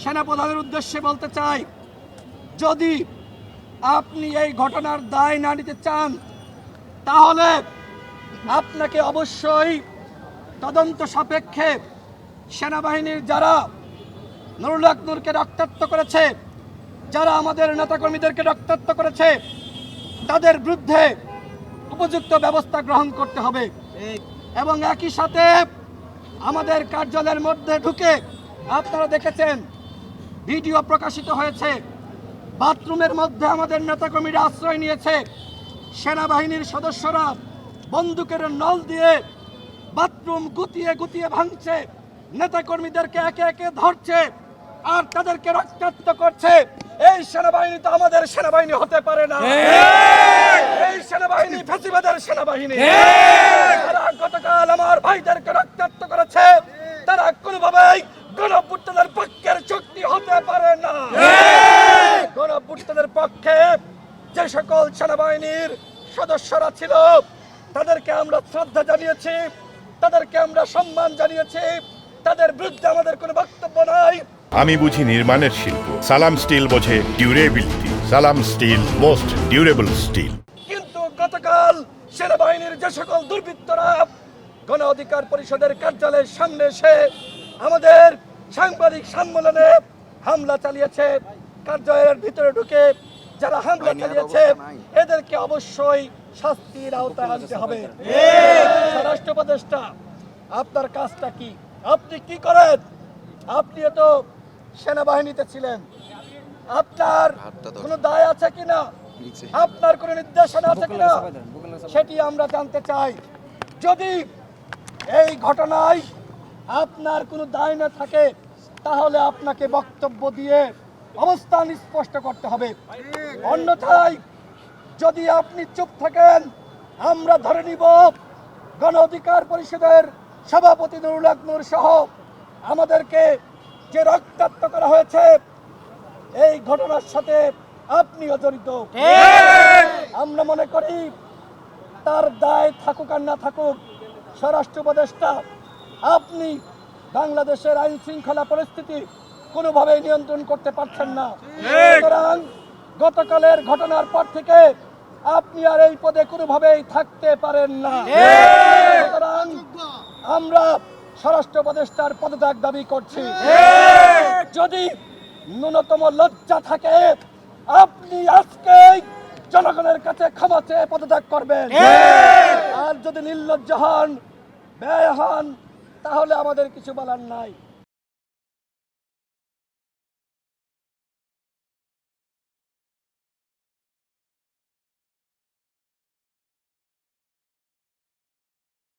সেনাপ্রধানের উদ্দেশ্যে বলতে চাই, যদি আপনি এই ঘটনার দায় না নিতে চান তাহলে আপনাকে অবশ্যই তদন্ত সাপেক্ষে সেনাবাহিনীর যারা নুরুল হক নূরকে রক্তাক্ত করেছে, যারা আমাদের নেতাকর্মীদেরকে রক্তাক্ত করেছে, তাদের বিরুদ্ধে উপযুক্ত ব্যবস্থা গ্রহণ করতে হবে। এবং একই সাথে আমাদের কার্যালয়ের মধ্যে ঢুকে আপনারা দেখেছেন, ভিডিও প্রকাশিত হয়েছে, বাথরুমের মধ্যে আমাদের নেতাকর্মীরা আশ্রয় নিয়েছে। সেনাবাহিনীর সদস্যরা বন্দুকের নল দিয়ে বাথরুম গুতিয়ে গুতিয়ে ভাঙছে, নেতাকর্মীদেরকে একে একে ধরছে আর তাদেরকে রক্তাক্ত করছে। এই সেনাবাহিনী তো আমাদের সেনাবাহিনী হতে পারে না। এই সেনাবাহিনী ফ্যাসিবাদের সেনাবাহিনী। তারা গতকাল আমার ভাইদেরকে রক্তাক্ত করেছে, তারা কোনোভাবেই গণঅভ্যুত্থানের পক্ষের শক্তি হতে পারে না। গণঅভ্যুত্থানের পক্ষে যে সকল সেনাবাহিনীর সদস্যরা ছিল তাদেরকে আমরা শ্রদ্ধা জানিয়েছি, তাদেরকে আমরা সম্মান জানিয়েছি, তাদের বিরুদ্ধে আমাদের কোনো বক্তব্য নাই। আমি বুঝি নির্মাণের শিল্প, সালাম স্টিল বোঝে ডিউরেবিলিটি। সালাম স্টিল, মোস্ট ডিউরেবল স্টিল। কিন্তু গতকাল সেনাবাহিনীর যে সকল দুর্বৃত্তরা গণ অধিকার পরিষদের কার্যালয়ের সামনে এসে আমাদের সাংবাদিক সম্মেলনে হামলা চালিয়েছে, কার্যালয়ের ভিতরে ঢুকে যারা হামলা চালিয়েছে এদেরকে অবশ্যই শাস্তির আওতায় আনতে হবে। স্বরাষ্ট্র উপদেষ্টা, আপনার কাজটা কি? আপনি কি করেন? আপনি তো সেনাবাহিনীতে ছিলেন, আপনার কোনো দায় আছে কিনা, আপনার কোনো নির্দেশনা আছে কিনা সেটি আমরা জানতে চাই। যদি এই ঘটনায় আপনার কোনো দায় না থাকে তাহলে আপনাকে বক্তব্য দিয়ে অবস্থান স্পষ্ট করতে হবে। অন্যথায় যদি আপনি চুপ থাকেন আমরা ধরে নিব গণ অধিকার পরিষদের সভাপতি নুরুল হক নূর সহ আমাদেরকে যে রক্তাক্ত করা হয়েছে এই ঘটনার সাথে আপনিও জড়িত। আমরা মনে করি তার দায় থাকুক আর না থাকুক, স্বরাষ্ট্র উপদেষ্টা আপনি বাংলাদেশের আইন শৃঙ্খলা পরিস্থিতি কোনোভাবেই নিয়ন্ত্রণ করতে পারছেন না। সুতরাং গতকালের ঘটনার পর থেকে আপনি আর এই পদে কোনোভাবেই থাকতে পারেন না। সুতরাং আমরা স্বরাষ্ট্র উপদেষ্টার পদত্যাগ দাবি করছি। যদি ন্যূনতম লজ্জা থাকে আপনি আজকে জনগণের কাছে ক্ষমা চেয়ে পদত্যাগ করবেন। আর যদি নির্লজ্জ হন, ব্যয় হন, তাহলে আমাদের কিছু বলার নাই।